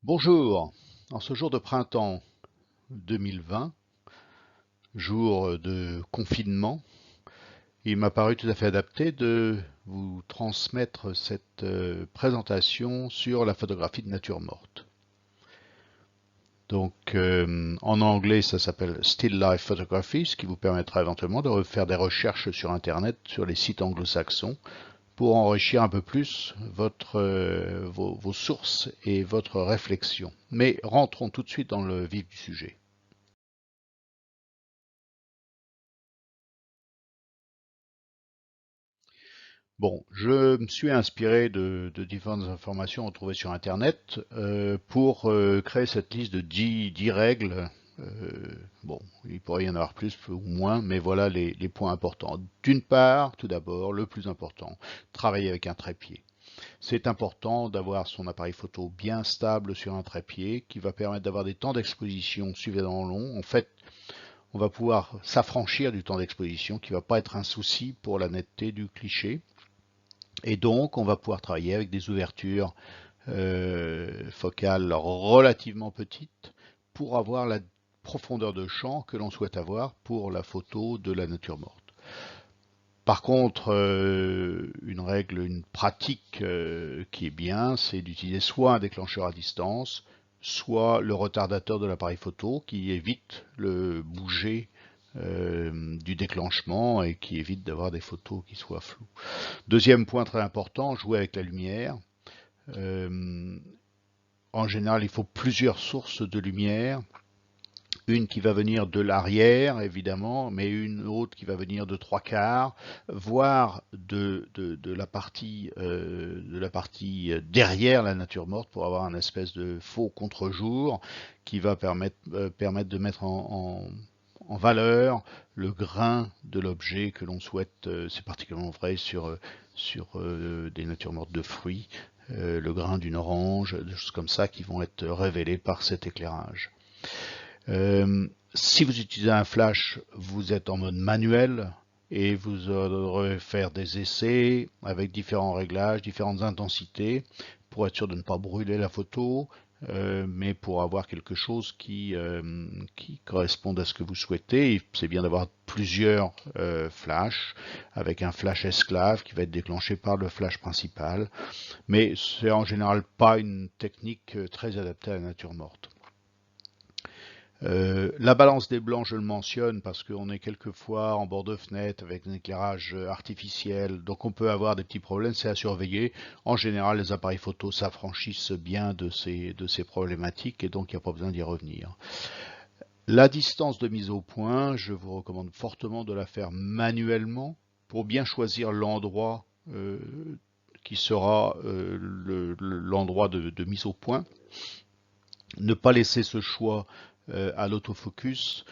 Bonjour, en ce jour de printemps 2020, jour de confinement, il m'a paru tout à fait adapté de vous transmettre cette présentation sur la photographie de nature morte. Donc en anglais ça s'appelle Still Life Photography, ce qui vous permettra éventuellement de faire des recherches sur Internet, sur les sites anglo-saxons, pour enrichir un peu plus vos sources et votre réflexion. Mais rentrons tout de suite dans le vif du sujet. Bon, je me suis inspiré de différentes informations retrouvées sur Internet pour créer cette liste de 10 règles. Bon, il pourrait y en avoir plus ou moins, mais voilà les points importants. D'une part, tout d'abord, le plus important, travailler avec un trépied. C'est important d'avoir son appareil photo bien stable sur un trépied qui va permettre d'avoir des temps d'exposition suffisamment longs. En fait, on va pouvoir s'affranchir du temps d'exposition qui ne va pas être un souci pour la netteté du cliché. Et donc, on va pouvoir travailler avec des ouvertures focales relativement petites pour avoir la profondeur de champ que l'on souhaite avoir pour la photo de la nature morte. Par contre, une pratique qui est bien, c'est d'utiliser soit un déclencheur à distance, soit le retardateur de l'appareil photo qui évite le bouger du déclenchement et qui évite d'avoir des photos qui soient floues. Deuxième point très important, jouer avec la lumière. Euh, En général, il faut plusieurs sources de lumière. Une qui va venir de l'arrière, évidemment, mais une autre qui va venir de trois quarts, voire de la partie derrière la nature morte pour avoir un espèce de faux contre-jour qui va permettre de mettre en valeur le grain de l'objet que l'on souhaite. C'est particulièrement vrai sur des natures mortes de fruits, le grain d'une orange, des choses comme ça qui vont être révélées par cet éclairage. Si vous utilisez un flash, vous êtes en mode manuel et vous devrez faire des essais avec différents réglages, différentes intensités pour être sûr de ne pas brûler la photo, mais pour avoir quelque chose qui corresponde à ce que vous souhaitez. C'est bien d'avoir plusieurs flashs avec un flash esclave qui va être déclenché par le flash principal, mais c'est en général pas une technique très adaptée à la nature morte. La balance des blancs, je le mentionne parce qu'on est quelquefois en bord de fenêtre avec un éclairage artificiel, donc on peut avoir des petits problèmes, c'est à surveiller. En général, les appareils photo s'affranchissent bien de ces problématiques et donc il n'y a pas besoin d'y revenir. La distance de mise au point, je vous recommande fortement de la faire manuellement pour bien choisir l'endroit qui sera l'endroit de mise au point. Ne pas laisser ce choix à l'autofocus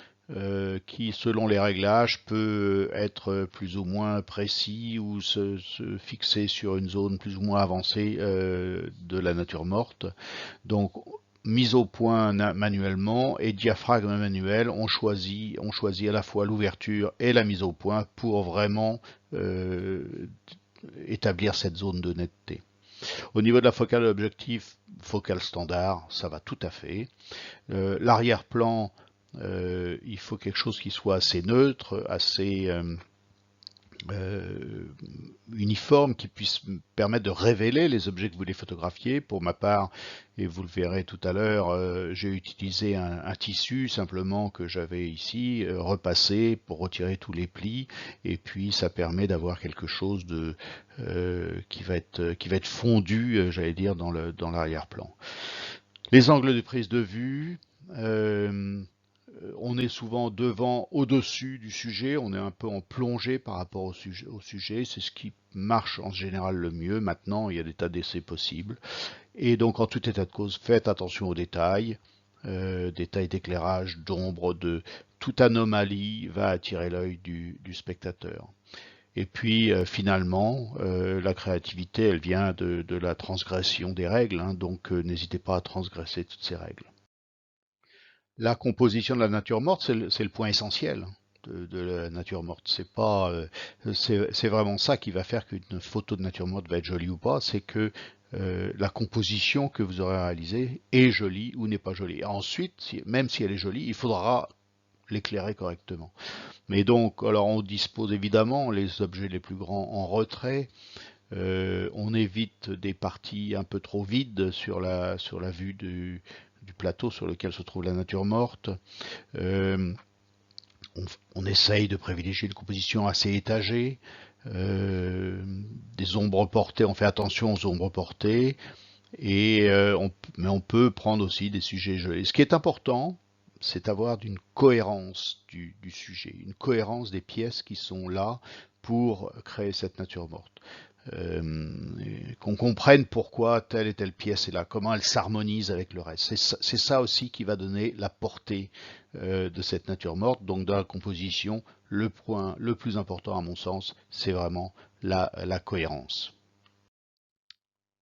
qui, selon les réglages, peut être plus ou moins précis ou se fixer sur une zone plus ou moins avancée de la nature morte. Donc, mise au point manuellement et diaphragme manuel, on choisit à la fois l'ouverture et la mise au point pour vraiment établir cette zone de netteté. Au niveau de la focale de l'objectif, focale standard, ça va tout à fait. L'arrière-plan, il faut quelque chose qui soit assez neutre, assez uniforme, qui puisse permettre de révéler les objets que vous voulez photographier. Pour ma part, et vous le verrez tout à l'heure, j'ai utilisé un tissu simplement que j'avais ici, repassé pour retirer tous les plis, et puis ça permet d'avoir quelque chose qui va être fondu, j'allais dire, dans l'arrière-plan. Les angles de prise de vue, on est souvent devant, au-dessus du sujet, on est un peu en plongée par rapport au sujet, c'est ce qui marche en général le mieux. Maintenant, il y a des tas d'essais possibles. Et donc, en tout état de cause, faites attention aux détails d'éclairage, d'ombre, de toute anomalie va attirer l'œil du spectateur. Et puis finalement, la créativité, elle vient de la transgression des règles, hein, donc n'hésitez pas à transgresser toutes ces règles. La composition de la nature morte, c'est le point essentiel de la nature morte. C'est pas, c'est vraiment ça qui va faire qu'une photo de nature morte va être jolie ou pas. C'est que la composition que vous aurez réalisée est jolie ou n'est pas jolie. Ensuite, même si elle est jolie, il faudra l'éclairer correctement. Mais donc, alors on dispose évidemment les objets les plus grands en retrait. On évite des parties un peu trop vides sur la vue du plateau sur lequel se trouve la nature morte. Euh, on essaye de privilégier une composition assez étagée. Des ombres portées, on fait attention aux ombres portées. Mais on peut prendre aussi des sujets gelés. Ce qui est important, c'est d'avoir une cohérence du sujet, une cohérence des pièces qui sont là pour créer cette nature morte. Qu'on comprenne pourquoi telle et telle pièce est là, comment elle s'harmonise avec le reste. C'est ça aussi qui va donner la portée de cette nature morte. Donc dans la composition, le point le plus important à mon sens, c'est vraiment la cohérence.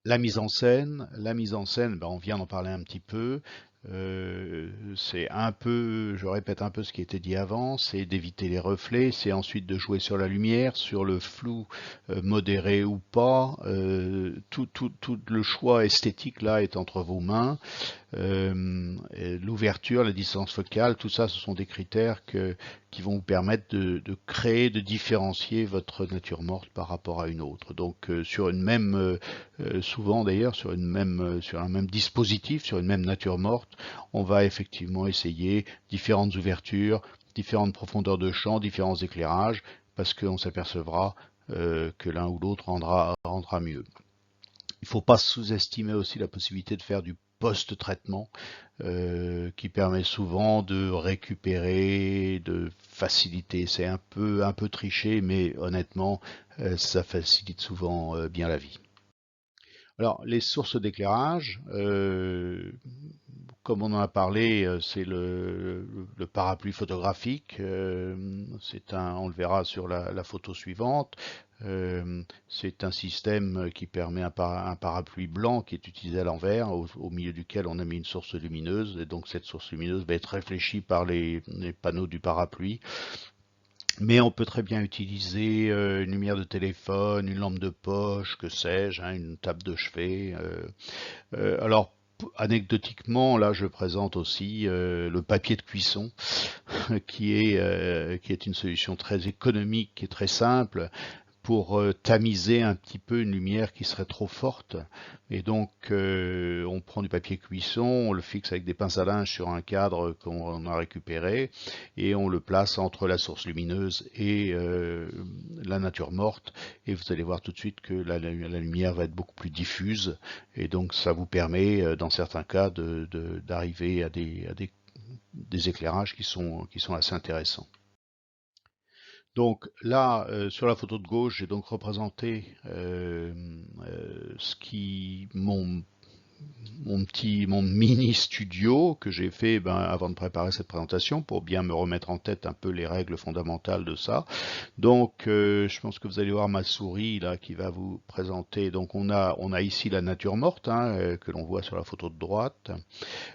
La mise en scène, ben on vient d'en parler un petit peu. C'est un peu, je répète un peu ce qui a été dit avant, c'est d'éviter les reflets, c'est ensuite de jouer sur la lumière, sur le flou modéré ou pas. Tout le choix esthétique là est entre vos mains. L'ouverture, la distance focale, tout ça, ce sont des critères qui vont vous permettre de créer, de différencier votre nature morte par rapport à une autre. Donc sur une même, souvent d'ailleurs, sur un même dispositif, sur une même nature morte, on va effectivement essayer différentes ouvertures, différentes profondeurs de champ, différents éclairages, parce qu'on s'apercevra que l'un ou l'autre rendra mieux. Il ne faut pas sous-estimer aussi la possibilité de faire du post-traitement qui permet souvent de récupérer, de faciliter. C'est un peu triché, mais honnêtement, ça facilite souvent bien la vie. Alors, les sources d'éclairage, comme on en a parlé, c'est le parapluie photographique. On le verra sur la photo suivante. C'est un système qui permet un parapluie blanc qui est utilisé à l'envers, au milieu duquel on a mis une source lumineuse. Et donc cette source lumineuse va être réfléchie par les panneaux du parapluie. Mais on peut très bien utiliser une lumière de téléphone, une lampe de poche, que sais-je, hein, une table de chevet. Alors, anecdotiquement, là, je présente aussi le papier de cuisson, qui est une solution très économique et très simple pour tamiser un petit peu une lumière qui serait trop forte. Et donc, on prend du papier cuisson, on le fixe avec des pinces à linge sur un cadre qu'on a récupéré, et on le place entre la source lumineuse et la nature morte. Et vous allez voir tout de suite que la lumière va être beaucoup plus diffuse. Et donc, ça vous permet, dans certains cas, d'arriver à des éclairages qui sont assez intéressants. Donc là, sur la photo de gauche, j'ai donc représenté mon mini studio que j'ai fait avant de préparer cette présentation pour bien me remettre en tête un peu les règles fondamentales de ça. Donc je pense que vous allez voir ma souris là qui va vous présenter. Donc on a ici la nature morte hein, que l'on voit sur la photo de droite.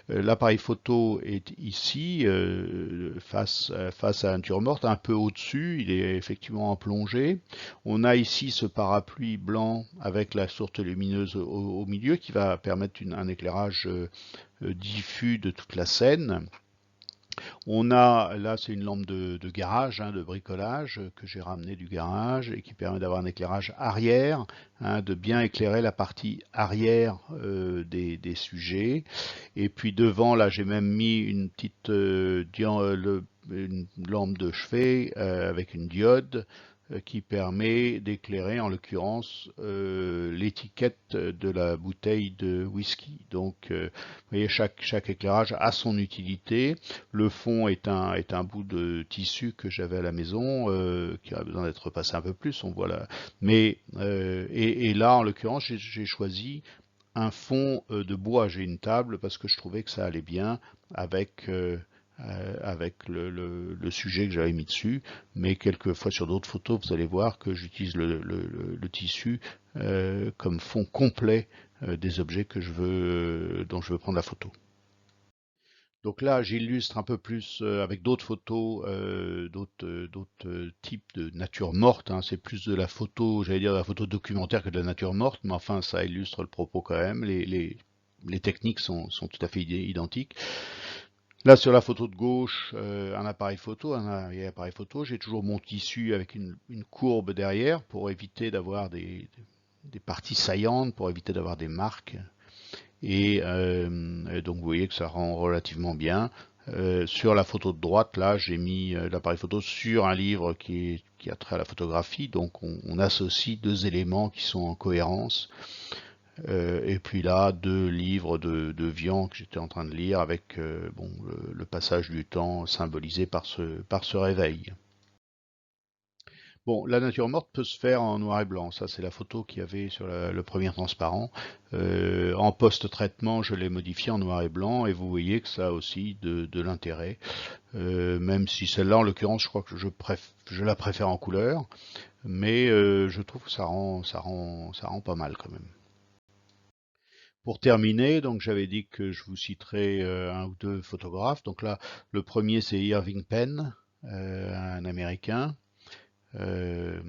L'appareil photo est ici, face à la nature morte, un peu au-dessus, il est effectivement en plongée. On a ici ce parapluie blanc avec la source lumineuse au milieu qui va permettre un éclairage diffus de toute la scène. On a, là c'est une lampe de garage, hein, de bricolage que j'ai ramené du garage et qui permet d'avoir un éclairage arrière, hein, de bien éclairer la partie arrière des sujets. Et puis devant, là j'ai même mis une petite une lampe de chevet avec une diode qui permet d'éclairer en l'occurrence l'étiquette de la bouteille de whisky. Donc vous voyez, chaque éclairage a son utilité. Le fond est un bout de tissu que j'avais à la maison, qui a besoin d'être repassé un peu plus, on voit là. Mais, et là, en l'occurrence, j'ai choisi un fond de bois. J'ai une table parce que je trouvais que ça allait bien avec le sujet que j'avais mis dessus, mais quelquefois sur d'autres photos, vous allez voir que j'utilise le tissu comme fond complet des objets dont je veux prendre la photo. Donc là, j'illustre un peu plus avec d'autres photos, d'autres types de nature morte, hein. C'est plus de la photo, j'allais dire de la photo documentaire que de la nature morte, mais enfin, ça illustre le propos quand même. Les techniques sont tout à fait identiques. Là, sur la photo de gauche, un appareil photo, un appareil photo, j'ai toujours mon tissu avec une courbe derrière pour éviter d'avoir des parties saillantes, pour éviter d'avoir des marques. Et donc vous voyez que ça rend relativement bien. Sur la photo de droite, là, j'ai mis l'appareil photo sur un livre qui a trait à la photographie, donc on associe deux éléments qui sont en cohérence. Et puis là, deux livres de Vian que j'étais en train de lire avec bon, le passage du temps symbolisé par ce réveil. Bon, la nature morte peut se faire en noir et blanc. Ça, c'est la photo qu'il y avait sur le premier transparent. En post-traitement, je l'ai modifié en noir et blanc et vous voyez que ça a aussi de l'intérêt. Même si celle-là, en l'occurrence, je crois que je la préfère en couleur, mais je trouve que ça rend pas mal quand même. Pour terminer, donc j'avais dit que je vous citerais un ou deux photographes. Donc là, le premier c'est Irving Penn, un Américain. Euh,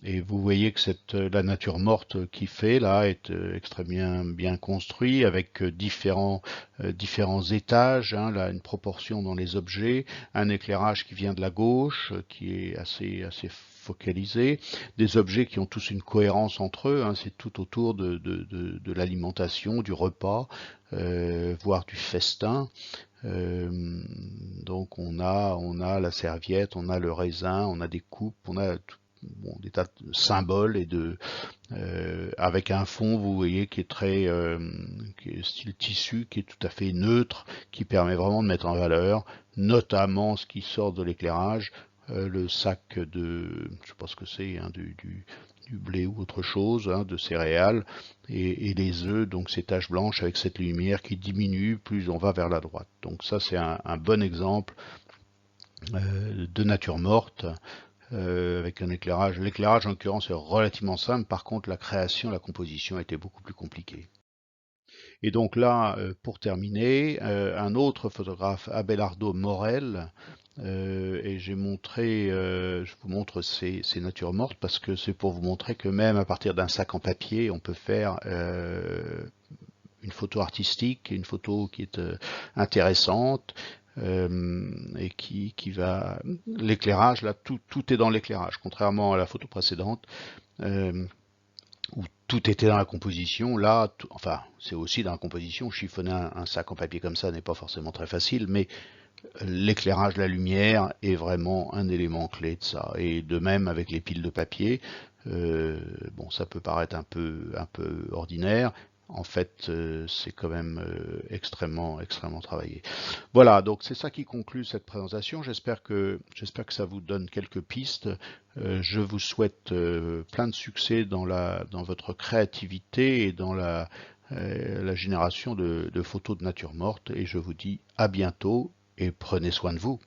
et vous voyez que la nature morte qu'il fait là est extrêmement bien construit avec différents étages, hein, là une proportion dans les objets, un éclairage qui vient de la gauche, qui est assez focalisé, des objets qui ont tous une cohérence entre eux, hein, c'est tout autour de l'alimentation, du repas, voire du festin. Euh, donc on a la serviette, on a le raisin, on a des coupes, on a bon, des tas de symboles avec un fond, vous voyez, qui est style tissu, qui est tout à fait neutre, qui permet vraiment de mettre en valeur, notamment ce qui sort de l'éclairage, le sac je sais pas ce que c'est, hein, du blé ou autre chose, hein, de céréales, et les œufs, donc ces taches blanches avec cette lumière qui diminue plus on va vers la droite. Donc ça c'est un bon exemple de nature morte avec un éclairage. L'éclairage en l'occurrence est relativement simple, par contre la création, la composition était beaucoup plus compliquée. Et donc là, pour terminer, un autre photographe, Abelardo Morel, et je vous montre ces natures mortes parce que c'est pour vous montrer que même à partir d'un sac en papier, on peut faire une photo artistique, une photo qui est intéressante et qui va l'éclairage là tout est dans l'éclairage contrairement à la photo précédente euh, où tout était dans la composition. Là, enfin, c'est aussi dans la composition. Chiffonner un sac en papier comme ça n'est pas forcément très facile, mais l'éclairage, la lumière est vraiment un élément clé de ça. Et de même avec les piles de papier, bon, ça peut paraître un peu ordinaire. En fait, c'est quand même extrêmement travaillé. Voilà, donc c'est ça qui conclut cette présentation. J'espère que ça vous donne quelques pistes. Je vous souhaite plein de succès dans votre créativité et dans la génération de photos de nature morte. Et je vous dis à bientôt et prenez soin de vous.